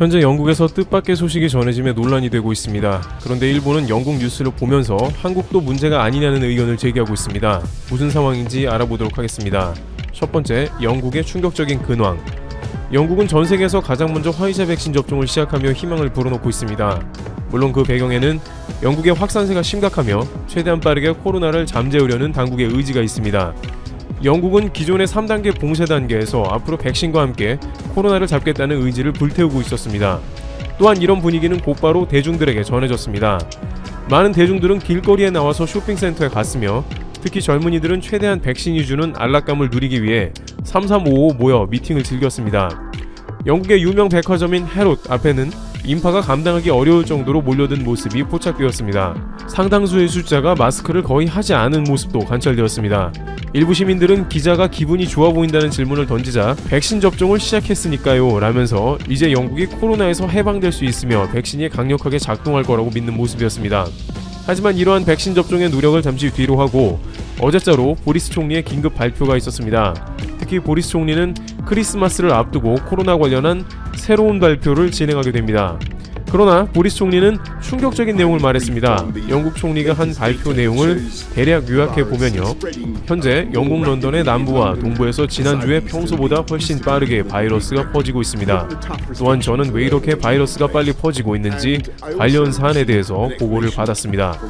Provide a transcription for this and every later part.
현재 영국에서 뜻밖의 소식이 전해지며 논란이 되고 있습니다. 그런데 일본은 영국 뉴스를 보면서 한국도 문제가 아니냐는 의견을 제기하고 있습니다. 무슨 상황인지 알아보도록 하겠습니다. 첫 번째, 영국의 충격적인 근황. 영국은 전 세계에서 가장 먼저 화이자 백신 접종을 시작하며 희망을 불어넣고 있습니다. 물론 그 배경에는 영국의 확산세가 심각하며 최대한 빠르게 코로나를 잠재우려는 당국의 의지가 있습니다. 영국은 기존의 3단계 봉쇄 단계에서 앞으로 백신과 함께 코로나를 잡겠다는 의지를 불태우고 있었습니다. 또한 이런 분위기는 곧바로 대중들에게 전해졌습니다. 많은 대중들은 길거리에 나와서 쇼핑센터에 갔으며 특히 젊은이들은 최대한 백신이 주는 안락감을 누리기 위해 3355 모여 미팅을 즐겼습니다. 영국의 유명 백화점인 해롯 앞에는 인파가 감당하기 어려울 정도로 몰려든 모습이 포착되었습니다. 상당수의 숫자가 마스크를 거의 하지 않은 모습도 관찰되었습니다. 일부 시민들은 기자가 기분이 좋아 보인다는 질문을 던지자 백신 접종을 시작했으니까요 라면서 이제 영국이 코로나에서 해방될 수 있으며 백신이 강력하게 작동할 거라고 믿는 모습이었습니다. 하지만 이러한 백신 접종의 노력을 잠시 뒤로 하고 어제자로 보리스 총리의 긴급 발표가 있었습니다. 특히 보리스 총리는 크리스마스를 앞두고 코로나 관련한 새로운 발표를 진행하게 됩니다. 그러나 보리스 총리는 충격적인 내용을 말했습니다. 영국 총리가 한 발표 내용을 대략 요약해보면요. 현재 영국 런던의 남부와 동부에서 지난주에 평소보다 훨씬 빠르게 바이러스가 퍼지고 있습니다. 또한 저는 왜 이렇게 바이러스가 빨리 퍼지고 있는지 관련 사안에 대해서 보고를 받았습니다.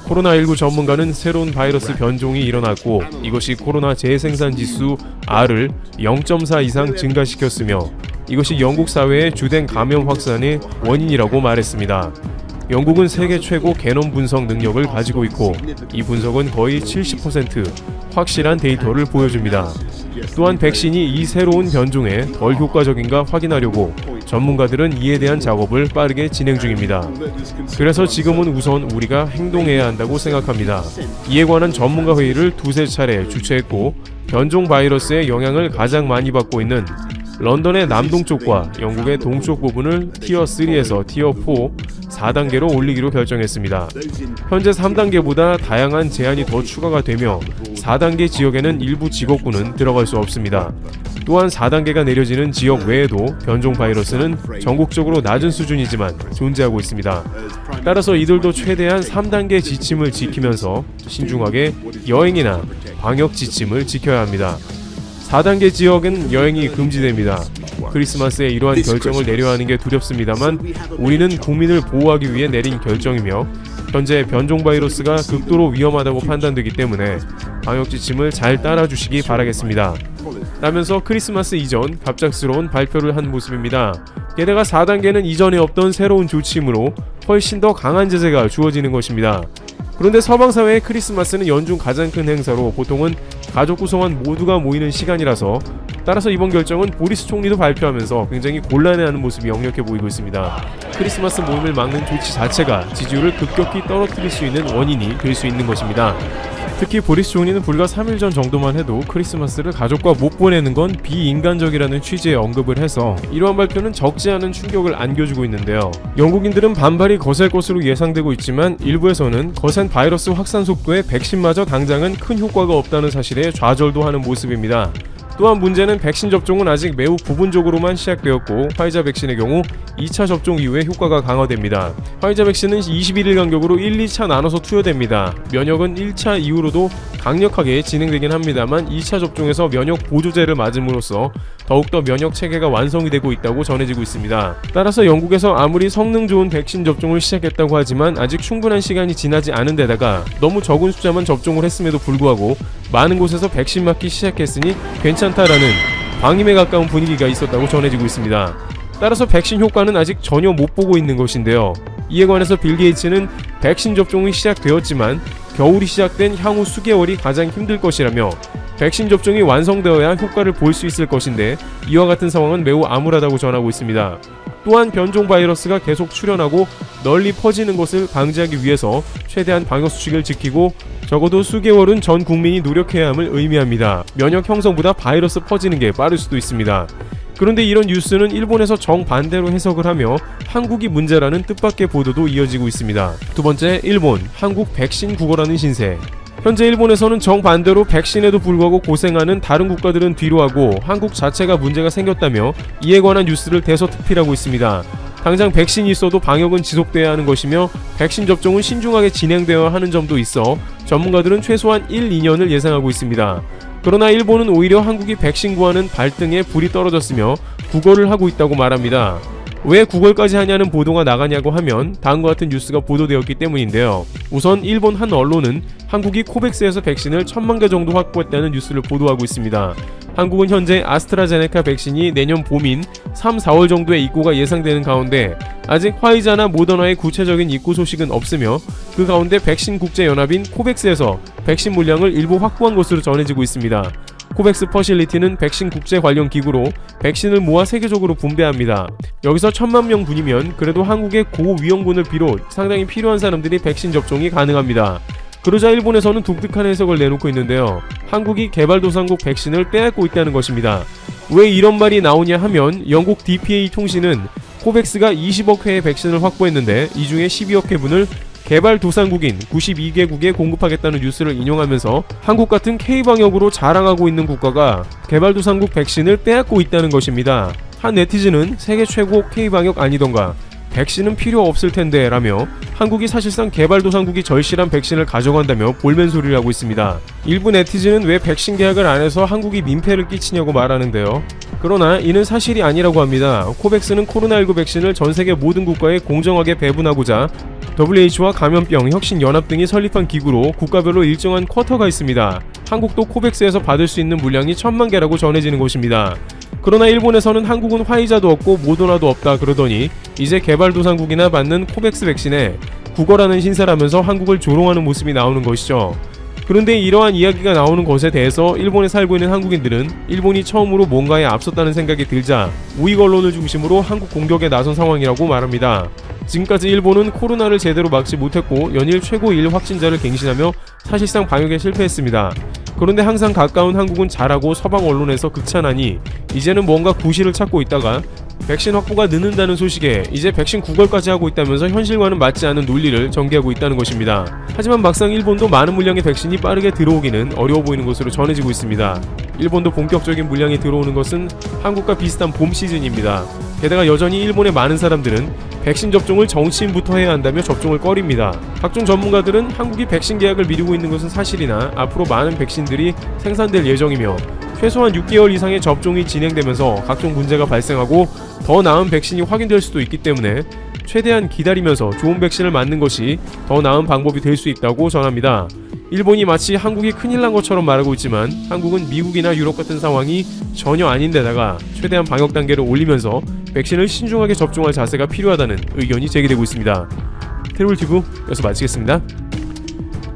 코로나19 전문가는 새로운 바이러스 변종이 일어났고 이것이 코로나 재생산 지수 R을 0.4 이상 증가시켰으며 이것이 영국 사회의 주된 감염 확산의 원인이라고 말했습니다. 영국은 세계 최고 게놈 분석 능력을 가지고 있고 이 분석은 거의 70% 확실한 데이터를 보여줍니다. 또한 백신이 이 새로운 변종에 덜 효과적인가 확인하려고 전문가들은 이에 대한 작업을 빠르게 진행 중입니다. 그래서 지금은 우선 우리가 행동해야 한다고 생각합니다. 이에 관한 전문가 회의를 두세 차례 주최했고 변종 바이러스의 영향을 가장 많이 받고 있는 런던의 남동쪽과 영국의 동쪽 부분을 티어 3에서 티어 4, 4단계로 올리기로 결정했습니다. 현재 3단계보다 다양한 제한이 더 추가가 되며 4단계 지역에는 일부 지역구는 들어갈 수 없습니다. 또한 4단계가 내려지는 지역 외에도 변종 바이러스는 전국적으로 낮은 수준이지만 존재하고 있습니다. 따라서 이들도 최대한 3단계 지침을 지키면서 신중하게 여행이나 방역 지침을 지켜야 합니다. 4단계 지역은 여행이 금지됩니다. 크리스마스에 이러한 결정을 내려야 하는 게 두렵습니다만 우리는 국민을 보호하기 위해 내린 결정이며 현재 변종 바이러스가 극도로 위험하다고 판단되기 때문에 방역 지침을 잘 따라주시기 바라겠습니다. 라면서 크리스마스 이전 갑작스러운 발표를 한 모습입니다. 게다가 4단계는 이전에 없던 새로운 조치이므로 훨씬 더 강한 제재가 주어지는 것입니다. 그런데 서방사회의 크리스마스는 연중 가장 큰 행사로 보통은 가족 구성원 모두가 모이는 시간이라서 따라서 이번 결정은 보리스 총리도 발표하면서 굉장히 곤란해하는 모습이 역력해 보이고 있습니다. 크리스마스 모임을 막는 조치 자체가 지지율을 급격히 떨어뜨릴 수 있는 원인이 될 수 있는 것입니다. 특히 보리스 총리는 불과 3일 전 정도만 해도 크리스마스를 가족과 못 보내는 건 비인간적이라는 취지의 언급을 해서 이러한 발표는 적지 않은 충격을 안겨주고 있는데요. 영국인들은 반발이 거셀 것으로 예상되고 있지만 일부에서는 거센 바이러스 확산 속도에 백신마저 당장은 큰 효과가 없다는 사실에 좌절도 하는 모습입니다. 또한 문제는 백신 접종은 아직 매우 부분적으로만 시작되었고 화이자 백신의 경우 2차 접종 이후에 효과가 강화됩니다. 화이자 백신은 21일 간격으로 1, 2차 나눠서 투여됩니다. 면역은 1차 이후로도 강력하게 진행되긴 합니다만 2차 접종에서 면역 보조제를 맞음으로써 더욱더 면역 체계가 완성이 되고 있다고 전해지고 있습니다. 따라서 영국에서 아무리 성능 좋은 백신 접종을 시작했다고 하지만 아직 충분한 시간이 지나지 않은 데다가 너무 적은 숫자만 접종을 했음에도 불구하고 많은 곳에서 백신 맞기 시작했으니 괜찮다라는 방임에 가까운 분위기가 있었다고 전해지고 있습니다. 따라서 백신 효과는 아직 전혀 못 보고 있는 것인데요. 이에 관해서 빌 게이츠는 백신 접종이 시작되었지만 겨울이 시작된 향후 수개월이 가장 힘들 것이라며 백신 접종이 완성되어야 효과를 볼 수 있을 것인데 이와 같은 상황은 매우 암울하다고 전하고 있습니다. 또한 변종 바이러스가 계속 출현하고 널리 퍼지는 것을 방지하기 위해서 최대한 방역 수칙을 지키고 적어도 수개월은 전 국민이 노력해야 함을 의미합니다. 면역 형성보다 바이러스 퍼지는 게 빠를 수도 있습니다. 그런데 이런 뉴스는 일본에서 정반대로 해석을 하며 한국이 문제라는 뜻밖의 보도도 이어지고 있습니다. 두 번째, 일본, 한국 백신 국어라는 신세. 현재 일본에서는 정반대로 백신에도 불구하고 고생하는 다른 국가들은 뒤로하고 한국 자체가 문제가 생겼다며 이에 관한 뉴스를 대서특필하고 있습니다. 당장 백신이 있어도 방역은 지속돼야 하는 것이며 백신 접종은 신중하게 진행되어야 하는 점도 있어 전문가들은 최소한 1, 2년을 예상하고 있습니다. 그러나 일본은 오히려 한국이 백신 구하는 발등에 불이 떨어졌으며 구걸을 하고 있다고 말합니다. 왜 구걸까지 하냐는 보도가 나가냐고 하면 다음과 같은 뉴스가 보도되었기 때문인데요. 우선 일본 한 언론은 한국이 코백스에서 백신을 1000만 개 정도 확보했다는 뉴스를 보도하고 있습니다. 한국은 현재 아스트라제네카 백신이 내년 봄인 3, 4월 정도에 입고가 예상되는 가운데 아직 화이자나 모더나의 구체적인 입고 소식은 없으며 그 가운데 백신 국제연합인 코백스에서 백신 물량을 일부 확보한 것으로 전해지고 있습니다. 코백스 퍼실리티는 백신 국제 관련 기구로 백신을 모아 세계적으로 분배합니다. 여기서 1000만 명 분이면 그래도 한국의 고위험군을 비롯 상당히 필요한 사람들이 백신 접종이 가능합니다. 그러자 일본에서는 독특한 해석을 내놓고 있는데요. 한국이 개발도상국 백신을 빼앗고 있다는 것입니다. 왜 이런 말이 나오냐 하면 영국 DPA 통신은 코백스가 20억 회의 백신을 확보했는데 이 중에 12억 회분을 개발도상국인 92개국에 공급하겠다는 뉴스를 인용하면서 한국 같은 K방역으로 자랑하고 있는 국가가 개발도상국 백신을 빼앗고 있다는 것입니다. 한 네티즌은 세계 최고 K방역 아니던가 백신은 필요 없을 텐데 라며 한국이 사실상 개발도상국이 절실한 백신을 가져간다며 볼멘소리를 하고 있습니다. 일부 네티즌은 왜 백신 계약을 안 해서 한국이 민폐를 끼치냐고 말하는데요. 그러나 이는 사실이 아니라고 합니다. 코백스는 코로나19 백신을 전세계 모든 국가에 공정하게 배분하고자 WHO와 감염병 혁신연합 등이 설립한 기구로 국가별로 일정한 쿼터가 있습니다. 한국도 코백스에서 받을 수 있는 물량이 1000만 개라고 전해지는 것입니다. 그러나 일본에서는 한국은 화이자도 없고 모더나도 없다 그러더니 이제 개발도상국이나 받는 코백스 백신에 구걸하는 신세라면서 한국을 조롱하는 모습이 나오는 것이죠. 그런데 이러한 이야기가 나오는 것에 대해서 일본에 살고 있는 한국인들은 일본이 처음으로 뭔가에 앞섰다는 생각이 들자 우익 언론을 중심으로 한국 공격에 나선 상황이라고 말합니다. 지금까지 일본은 코로나를 제대로 막지 못했고 연일 최고 1 확진자를 갱신하며 사실상 방역에 실패했습니다. 그런데 항상 가까운 한국은 잘하고 서방 언론에서 극찬하니 이제는 뭔가 구실을 찾고 있다가 백신 확보가 늦는다는 소식에 이제 백신 구걸까지 하고 있다면서 현실과는 맞지 않는 논리를 전개하고 있다는 것입니다. 하지만 막상 일본도 많은 물량의 백신이 빠르게 들어오기는 어려워 보이는 것으로 전해지고 있습니다. 일본도 본격적인 물량이 들어오는 것은 한국과 비슷한 봄 시즌입니다. 게다가 여전히 일본의 많은 사람들은 백신 접종을 정치인부터 해야 한다며 접종을 꺼립니다. 각종 전문가들은 한국이 백신 계약을 미루고 있는 것은 사실이나 앞으로 많은 백신들이 생산될 예정이며 최소한 6개월 이상의 접종이 진행되면서 각종 문제가 발생하고 더 나은 백신이 확인될 수도 있기 때문에 최대한 기다리면서 좋은 백신을 맞는 것이 더 나은 방법이 될 수 있다고 전합니다. 일본이 마치 한국이 큰일 난 것처럼 말하고 있지만 한국은 미국이나 유럽 같은 상황이 전혀 아닌데다가 최대한 방역 단계를 올리면서 백신을 신중하게 접종할 자세가 필요하다는 의견이 제기되고 있습니다. 테러블티브 여기서 마치겠습니다.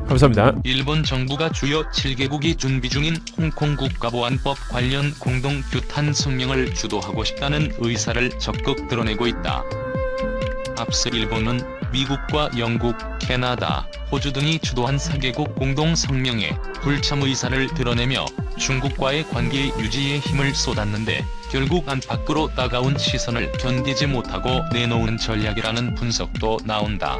감사합니다. 일본 정부가 주요 7개국이 준비 중인 홍콩 국가보안법 관련 공동 규탄 성명을 주도하고 싶다는 의사를 적극 드러내고 있다. 앞서 일본은 미국과 영국, 캐나다, 호주 등이 주도한 4개국 공동 성명에 불참 의사를 드러내며 중국과의 관계 유지에 힘을 쏟았는데 결국 안팎으로 따가운 시선을 견디지 못하고 내놓은 전략이라는 분석도 나온다.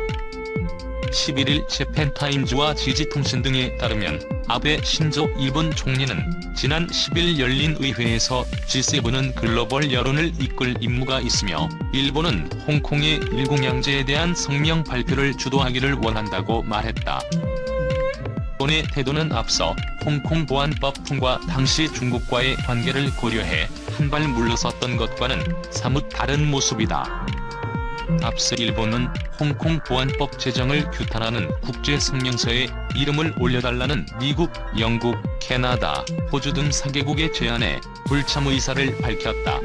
11일 재팬타임즈와 지지통신 등에 따르면 아베 신조 일본 총리는 지난 10일 열린 의회에서 G7은 글로벌 여론을 이끌 임무가 있으며 일본은 홍콩의 일공양제에 대한 성명 발표를 주도하기를 원한다고 말했다. 일본의 태도는 앞서 홍콩 보안법 통과 당시 중국과의 관계를 고려해 한 발 물러섰던 것과는 사뭇 다른 모습이다. 앞서 일본은 홍콩 보안법 제정을 규탄하는 국제성명서에 이름을 올려달라는 미국, 영국, 캐나다, 호주 등 4개국의 제안에 불참 의사를 밝혔다.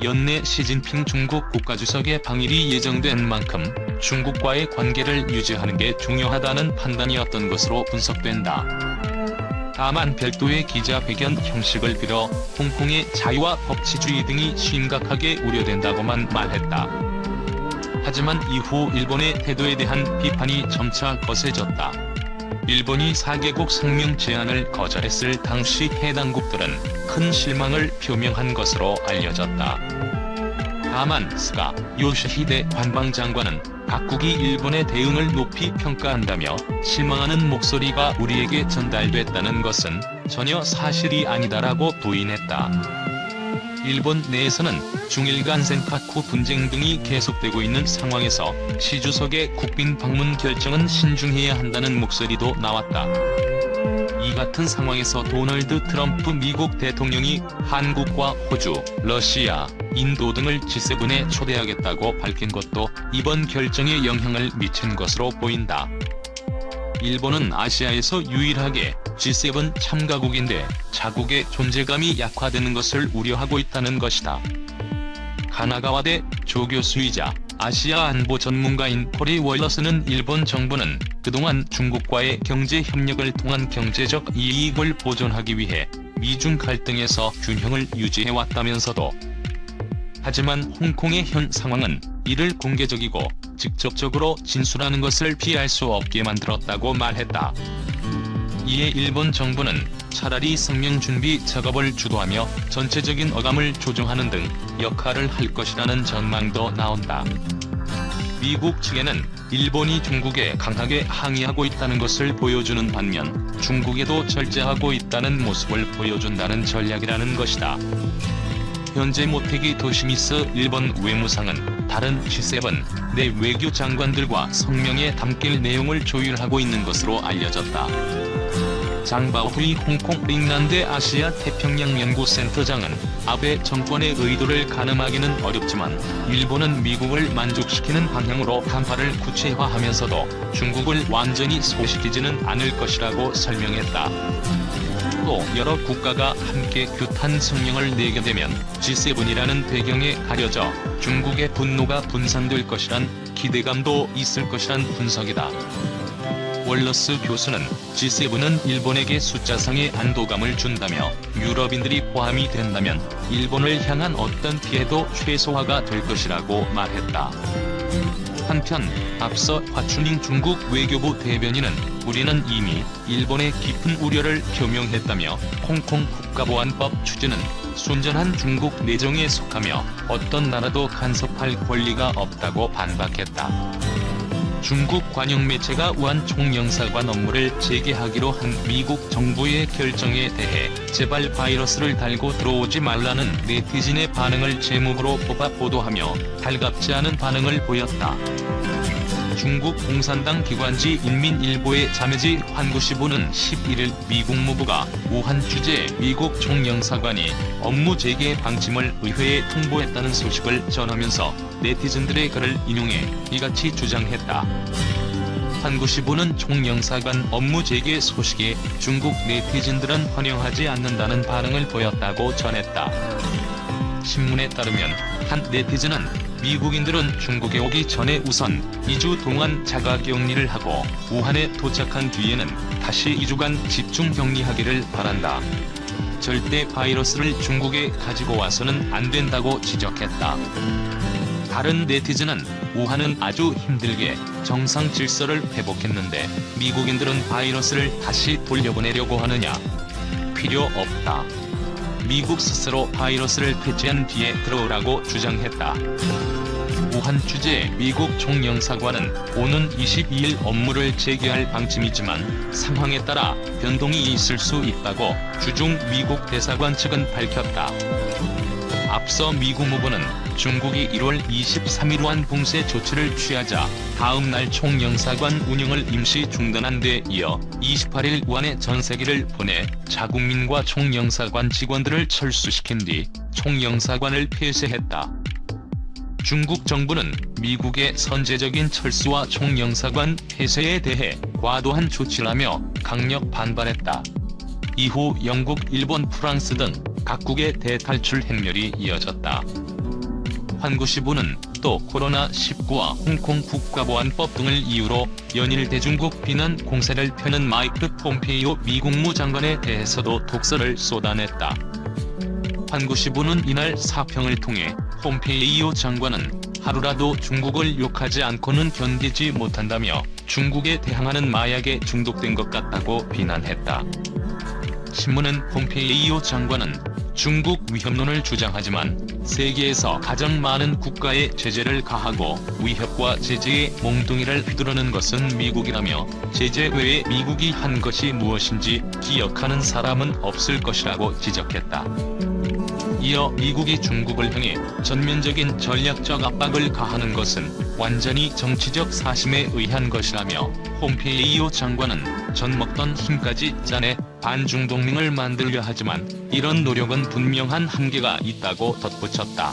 연내 시진핑 중국 국가주석의 방일이 예정된 만큼 중국과의 관계를 유지하는 게 중요하다는 판단이었던 것으로 분석된다. 다만 별도의 기자회견 형식을 빌어 홍콩의 자유와 법치주의 등이 심각하게 우려된다고만 말했다. 하지만 이후 일본의 태도에 대한 비판이 점차 거세졌다. 일본이 4개국 성명 제안을 거절했을 당시 해당국들은 큰 실망을 표명한 것으로 알려졌다. 다만 스가 요시히데 관방장관은 각국이 일본의 대응을 높이 평가한다며 실망하는 목소리가 우리에게 전달됐다는 것은 전혀 사실이 아니다라고 부인했다. 일본 내에서는 중일 간 센카쿠 분쟁 등이 계속되고 있는 상황에서 시 주석의 국빈 방문 결정은 신중해야 한다는 목소리도 나왔다. 이 같은 상황에서 도널드 트럼프 미국 대통령이 한국과 호주, 러시아, 인도 등을 G7에 초대하겠다고 밝힌 것도 이번 결정에 영향을 미친 것으로 보인다. 일본은 아시아에서 유일하게 G7 참가국인데 자국의 존재감이 약화되는 것을 우려하고 있다는 것이다. 가나가와대 조교수이자 아시아 안보 전문가인 코리 월러스는 일본 정부는 그동안 중국과의 경제 협력을 통한 경제적 이익을 보존하기 위해 미중 갈등에서 균형을 유지해왔다면서도 하지만 홍콩의 현 상황은 이를 공개적이고 직접적으로 진술하는 것을 피할 수 없게 만들었다고 말했다. 이에 일본 정부는 차라리 성명 준비 작업을 주도하며 전체적인 어감을 조정하는 등 역할을 할 것이라는 전망도 나온다. 미국 측에는 일본이 중국에 강하게 항의하고 있다는 것을 보여주는 반면 중국에도 절제하고 있다는 모습을 보여준다는 전략이라는 것이다. 현재 모테기 도시미스 일본 외무상은 다른 G7 내 외교 장관들과 성명에 담길 내용을 조율하고 있는 것으로 알려졌다. 장바후이 홍콩 링난데 아시아 태평양 연구센터장은 아베 정권의 의도를 가늠하기는 어렵지만 일본은 미국을 만족시키는 방향으로 간파를 구체화하면서도 중국을 완전히 소시키지는 않을 것이라고 설명했다. 또 여러 국가가 함께 규탄 성명을 내게 되면 G7이라는 배경에 가려져 중국의 분노가 분산될 것이란 기대감도 있을 것이란 분석이다. 월러스 교수는 G7은 일본에게 숫자상의 안도감을 준다며 유럽인들이 포함이 된다면 일본을 향한 어떤 피해도 최소화가 될 것이라고 말했다. 한편 앞서 화춘잉 중국 외교부 대변인은 우리는 이미 일본의 깊은 우려를 표명했다며 홍콩 국가보안법 추진은 순전한 중국 내정에 속하며 어떤 나라도 간섭할 권리가 없다고 반박했다. 중국 관영 매체가 우한 총영사관 업무를 재개하기로 한 미국 정부의 결정에 대해 제발 바이러스를 달고 들어오지 말라는 네티즌의 반응을 제목으로 뽑아 보도하며 달갑지 않은 반응을 보였다. 중국 공산당 기관지 인민일보의 자매지 환구시보는 11일 미국 무부가 우한 주재 미국 총영사관이 업무 재개 방침을 의회에 통보했다는 소식을 전하면서 네티즌들의 글을 인용해 이같이 주장했다. 환구시보는 총영사관 업무 재개 소식에 중국 네티즌들은 환영하지 않는다는 반응을 보였다고 전했다. 신문에 따르면 한 네티즌은 미국인들은 중국에 오기 전에 우선 2주 동안 자가격리를 하고 우한에 도착한 뒤에는 다시 2주간 집중격리하기를 바란다. 절대 바이러스를 중국에 가지고 와서는 안 된다고 지적했다. 다른 네티즌은 우한은 아주 힘들게 정상 질서를 회복했는데 미국인들은 바이러스를 다시 돌려보내려고 하느냐? 필요 없다. 미국 스스로 바이러스를 폐지한 뒤에 들어오라고 주장했다. 우한 주재 미국 총영사관은 오는 22일 업무를 재개할 방침이지만 상황에 따라 변동이 있을 수 있다고 주중 미국 대사관 측은 밝혔다. 앞서 미국 무부는 중국이 1월 23일 우한 봉쇄 조치를 취하자 다음 날 총영사관 운영을 임시 중단한 데 이어 28일 우한에 전세기를 보내 자국민과 총영사관 직원들을 철수시킨 뒤 총영사관을 폐쇄했다. 중국 정부는 미국의 선제적인 철수와 총영사관 폐쇄에 대해 과도한 조치라며 강력 반발했다. 이후 영국, 일본, 프랑스 등 각국의 대탈출 행렬이 이어졌다. 환구시보는 또 코로나19와 홍콩 국가보안법 등을 이유로 연일 대중국 비난 공세를 펴는 마이크 폼페이오 미국무 장관에 대해서도 독설을 쏟아냈다. 환구시보는 이날 사평을 통해 폼페이오 장관은 하루라도 중국을 욕하지 않고는 견디지 못한다며 중국에 대항하는 마약에 중독된 것 같다고 비난했다. 신문은 폼페이오 장관은 중국 위협론을 주장하지만 세계에서 가장 많은 국가에 제재를 가하고 위협과 제재의 몽둥이를 휘두르는 것은 미국이라며 제재 외에 미국이 한 것이 무엇인지 기억하는 사람은 없을 것이라고 지적했다. 이어 미국이 중국을 향해 전면적인 전략적 압박을 가하는 것은 완전히 정치적 사심에 의한 것이라며 폼페이오 장관은 젖 먹던 힘까지 짜내 반중 동맹을 만들려 하지만 이런 노력은 분명한 한계가 있다고 덧붙였다.